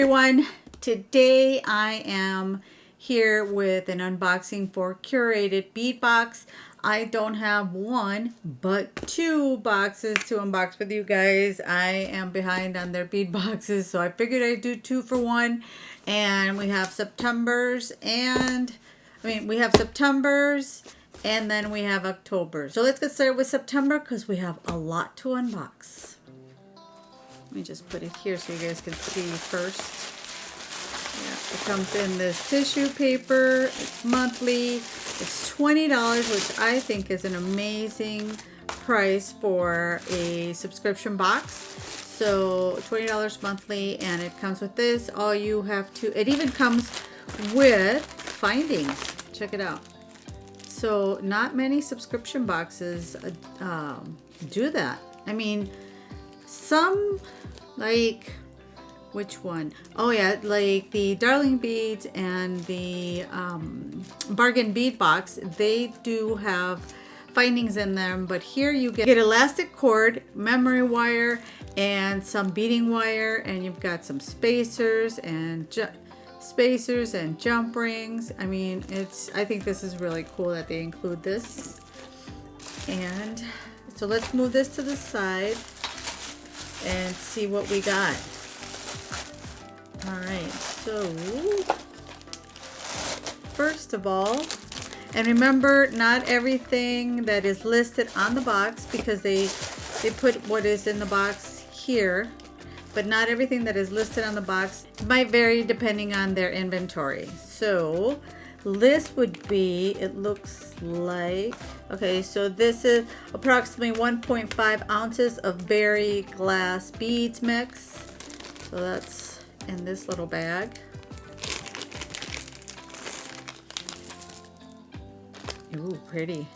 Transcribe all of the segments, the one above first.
everyone. Today I am here with an unboxing for Curated Bead box. I don't have one but two boxes to unbox with you guys. I am behind on their bead boxes, so I figured I'd do 2 for 1. And we have September's and then we have October. So let's get started with September because we have a lot to unbox. Let me just put it here so you guys can see first. Yeah, it comes in this tissue paper. It's monthly. It's $20, which I think is an amazing price for a subscription box. So $20 monthly, and it comes with this. All you have to, it even comes with findings. Check it out. So not many subscription boxes do that. I mean, some, like, which one? Oh yeah, like the Darling Beads and the Bargain Bead Box, they do have findings in them, but here you get elastic cord, memory wire, and some beading wire, and you've got some spacers and jump rings. I mean, I think this is really cool that they include this. And so let's move this to the side and see what we got. All right, so first of all, and remember, not everything that is listed on the box, because they put what is in the box here, but not everything that is listed on the box might vary depending on their inventory. So this would be, it looks like, okay, so this is approximately 1.5 ounces of berry glass beads mix. So that's in this little bag. Ooh, pretty.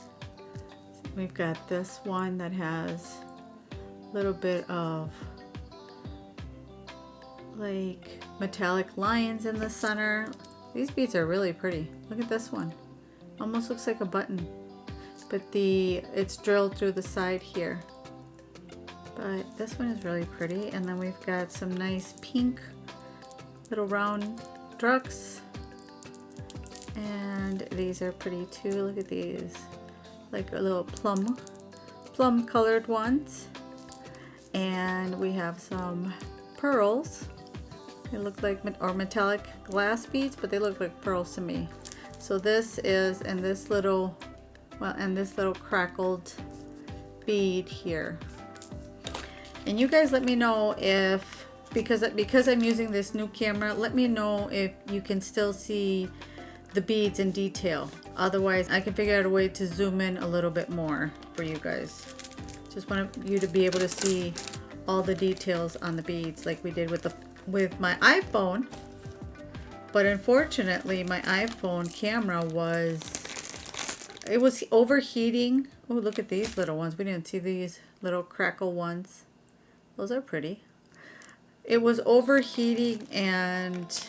We've got this one that has a little bit of like metallic lines in the center. These beads are really pretty. Look at this one. Almost looks like a button, but it's drilled through the side here. But this one is really pretty. And then we've got some nice pink little round drucks, and these are pretty too. Look at these, like a little plum colored ones. And we have some pearls. They look like metallic glass beads, but they look like pearls to me. So this is in this little, crackled bead here. And you guys let me know if, because I'm using this new camera, let me know if you can still see the beads in detail. Otherwise, I can figure out a way to zoom in a little bit more for you guys. Just want you to be able to see all the details on the beads like we did with my iPhone. But unfortunately, my iPhone camera was overheating. Oh, look at these little ones. We didn't see these little crackle ones. Those are pretty. It was overheating, and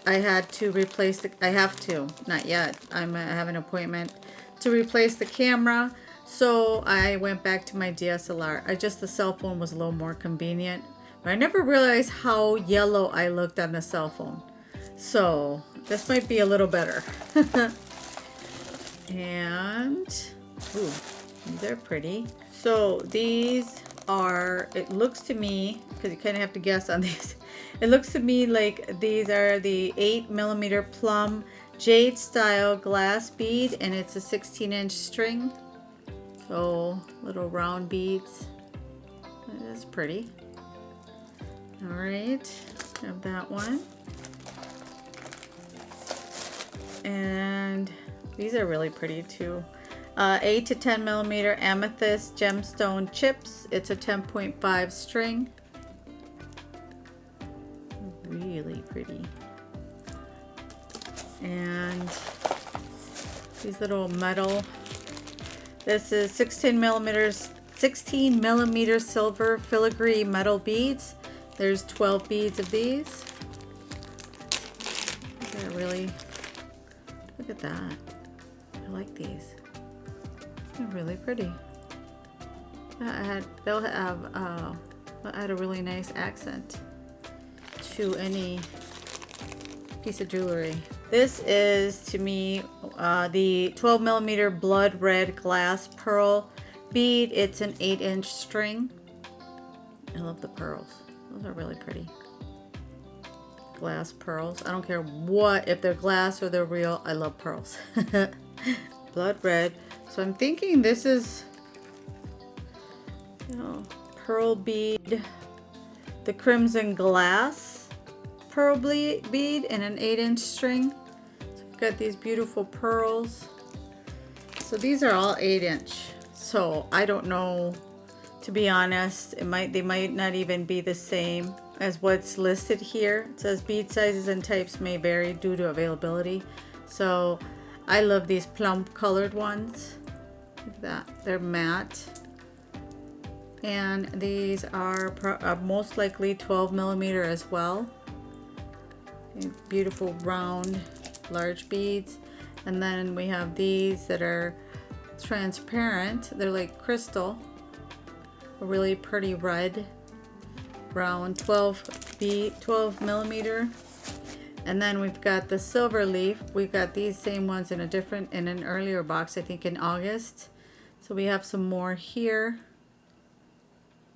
I had to replace I have to, not yet. I have an appointment to replace the camera. So I went back to my DSLR. The cell phone was a little more convenient. But I never realized how yellow I looked on the cell phone. So this might be a little better. And, ooh, these are pretty. So these are, it looks to me, because you kind of have to guess on these, it looks to me like these are the 8mm plum jade style glass bead, and it's a 16-inch string. So little round beads. That's pretty. All right, have that one. And these are really pretty too. 8 to 10mm Amethyst Gemstone chips. It's a 10.5 string. Really pretty. And these little metal. This is 16mm silver filigree metal beads. There's 12 beads of these. They're really, look at that. I like these. They're really pretty. They'll add a really nice accent. to any piece of jewelry. This is, to me, the 12mm blood red glass pearl bead. It's an 8-inch string. I love the pearls. Those are really pretty. Glass pearls. I don't care what, if they're glass or they're real. I love pearls. Blood red. So I'm thinking this is, you know, pearl bead. The crimson glass pearl bead in an 8-inch string. So we've got these beautiful pearls. So these are all 8-inch. So I don't know, to be honest, they might not even be the same as what's listed here. It says bead sizes and types may vary due to availability. So I love these plum colored ones. Look at that. They're matte. And these are most likely 12mm as well. Beautiful round large beads. And then we have these that are transparent. They're like crystal. A really pretty red round 12mm. And then we've got the silver leaf. We've got these same ones in an earlier box, I think in August. So we have some more here.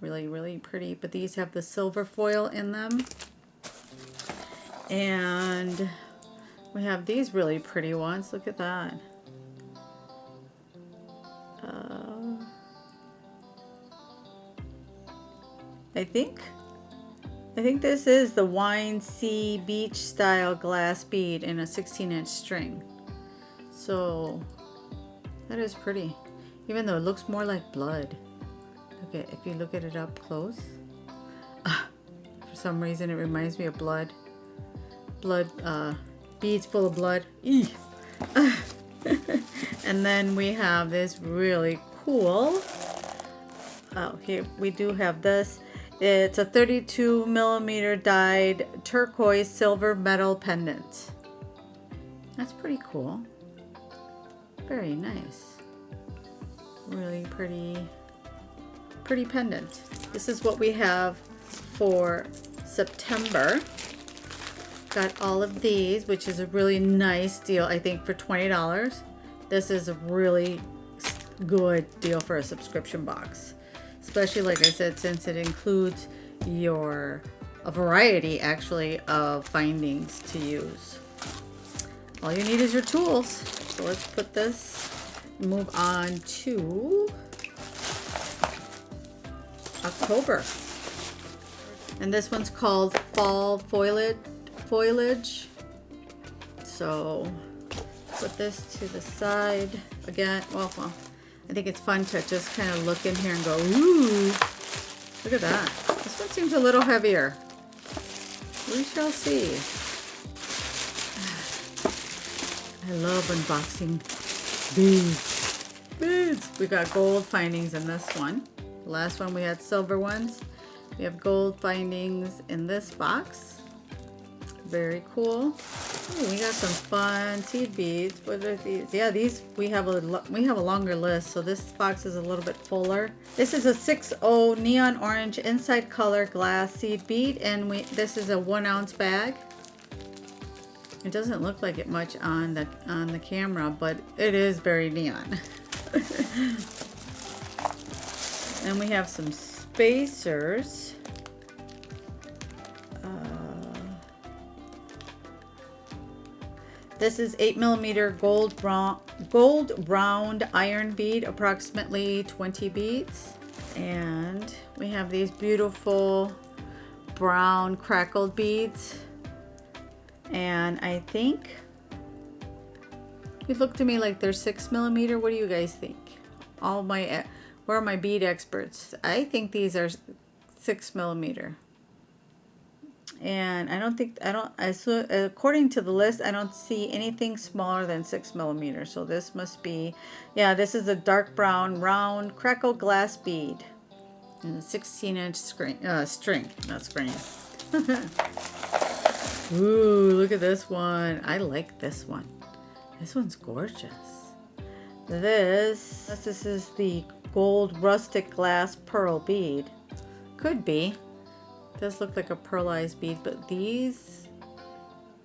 Really, really pretty, but these have the silver foil in them. And we have these really pretty ones. Look at that. I think this is the wine sea beach style glass bead in a 16-inch string. So that is pretty, even though it looks more like blood. Okay, if you look at it up close, for some reason it reminds me of blood. Beads full of blood. And then we have this really cool, oh, here we do have this. It's a 32mm dyed turquoise silver metal pendant. That's pretty cool. Very nice. Really pretty pendant. This is what we have for September. Got all of these, which is a really nice deal, I think, for $20. This is a really good deal for a subscription box. Especially, like I said, since it includes a variety, actually, of findings to use. All you need is your tools. So let's put this, move on to October. And this one's called Fall Foliage. So put this to the side again. Well, I think it's fun to just kind of look in here and go, ooh, look at that. This one seems a little heavier. We shall see. I love unboxing beads. We got gold findings in this one. The last one we had silver ones. We have gold findings in this box. Very cool. Ooh, we got some fun seed beads. What are these? Yeah, these we have a longer list, so this box is a little bit fuller. This is a 6O neon orange inside color glass seed bead, and this is a 1-ounce bag. It doesn't look like it much on the camera, but it is very neon. And we have some spacers. This is 8mm gold round iron bead, approximately 20 beads. And we have these beautiful brown crackled beads. And I think it looked to me like they're 6mm. What do you guys think? Where are my bead experts? I think these are 6mm. And according to the list, I don't see anything smaller than 6mm. So this must be, yeah, this is a dark brown round crackled glass bead and a 16-inch string, not screen. Ooh, look at this one. I like this one. This one's gorgeous. This is the gold rustic glass pearl bead. Could be. does look like a pearlized bead, but these,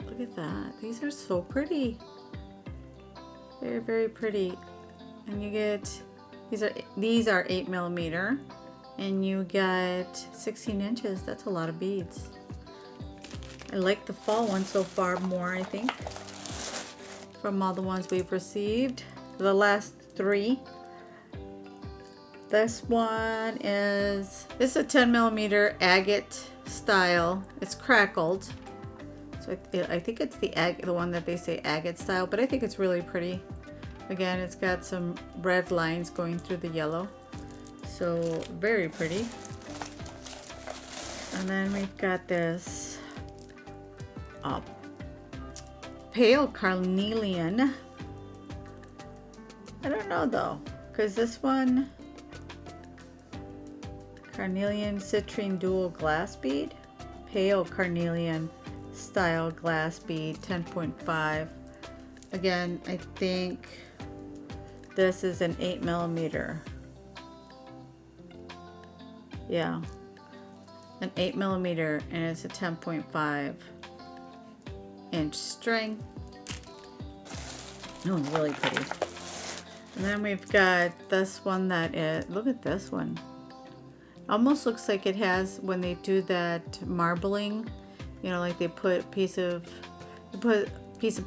look at that. These are so pretty. Very, very pretty. And you get, these are 8mm, and you get 16 inches. That's a lot of beads. I like the fall one so far more, I think, from all the ones we've received. The last 3. This one is, this is a 10mm agate style. It's crackled. So I think it's the one that they say agate style, but I think it's really pretty. Again, it's got some red lines going through the yellow. So very pretty. And then we've got this pale carnelian. I don't know though, because this one, carnelian citrine dual glass bead, pale carnelian style glass bead, 10.5. Again, I think this is an 8mm. Yeah, an 8mm, and it's a 10.5 inch string. Oh, really pretty. And then we've got this one that is, look at this one. Almost looks like it has, when they do that marbling, you know, like they put a piece of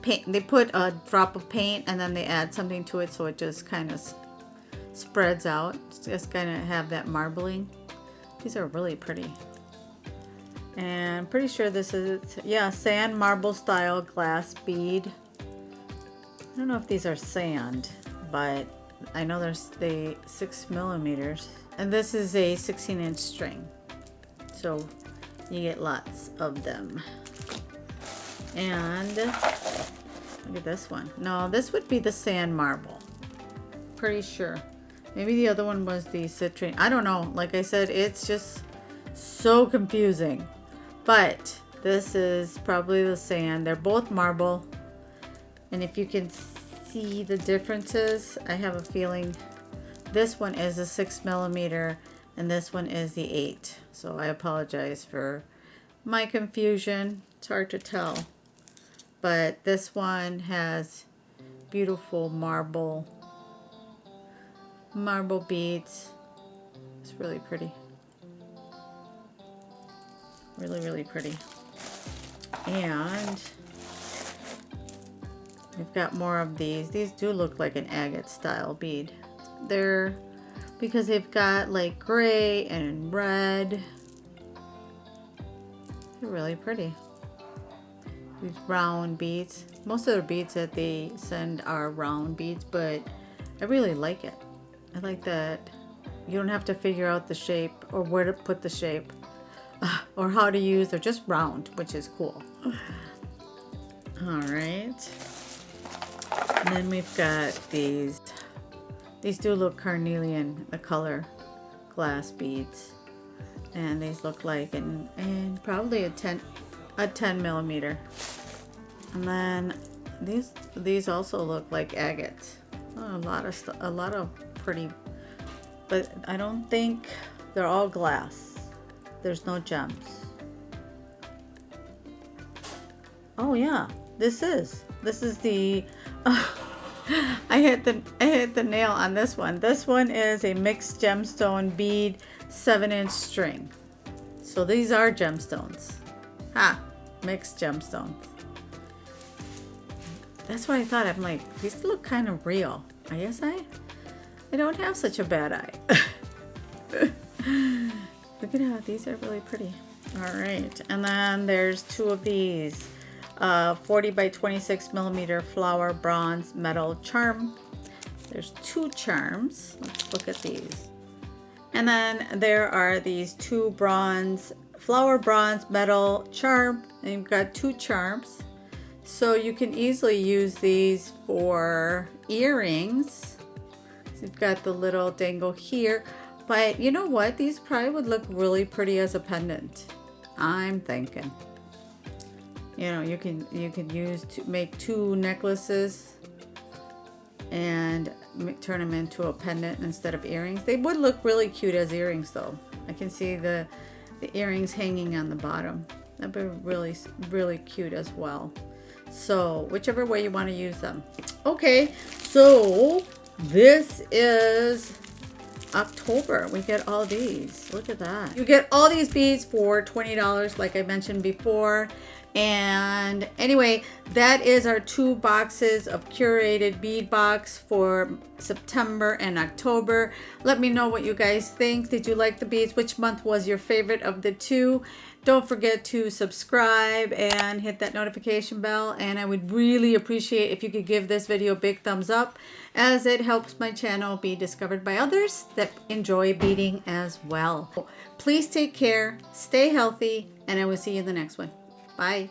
paint, they put a drop of paint and then they add something to it so it just kind of spreads out. Just kind of have that marbling. These are really pretty. And I'm pretty sure this is, yeah, sand marble style glass bead. I don't know if these are sand, but I know there's the 6mm. And this is a 16-inch string. So you get lots of them. And look at this one. No, this would be the sand marble. Pretty sure. Maybe the other one was the citrine. I don't know. Like I said, it's just so confusing. But this is probably the sand. They're both marble. And if you can see the differences, I have a feeling this one is a 6mm and this one is the 8. So I apologize for my confusion. It's hard to tell. But this one has beautiful marble beads. It's really pretty. Really, really pretty. And we've got more of these. These do look like an agate style bead. They're, because they've got like gray and red. They're really pretty. These round beads. Most of the beads that they send are round beads, but I really like it. I like that you don't have to figure out the shape or where to put the shape or how to use. They're just round, which is cool. All right. And then we've got these. These do look carnelian, the color glass beads. And these look like and probably a 10mm. And then these also look like agate. Oh, a lot of pretty, but I don't think they're all glass. There's no gems. Oh yeah, this is the I hit the nail on this one. This one is a mixed gemstone bead 7-inch string. So these are gemstones. Mixed gemstones. That's what I thought. I'm like, these look kind of real. I guess I don't have such a bad eye. Look at how these are really pretty. All right, and then there's 2 of these. 40 by 26mm flower bronze metal charm. There's 2 charms. Let's look at these. And then there are these 2 flower bronze metal charm. And you've got 2 charms. So you can easily use these for earrings. So you've got the little dangle here. But you know what? These probably would look really pretty as a pendant. I'm thinking. You know, you can use to make 2 necklaces and turn them into a pendant instead of earrings. They would look really cute as earrings though. I can see the earrings hanging on the bottom. That'd be really, really cute as well. So whichever way you want to use them. Okay, so this is October. We get all these. Look at that. You get all these beads for $20, like I mentioned before. And anyway, that is our 2 boxes of curated bead box for September and October. Let me know what you guys think. Did you like the beads? Which month was your favorite of the 2? Don't forget to subscribe and hit that notification bell. And I would really appreciate if you could give this video a big thumbs up, as it helps my channel be discovered by others that enjoy beading as well. Please take care, stay healthy, and I will see you in the next one. Bye.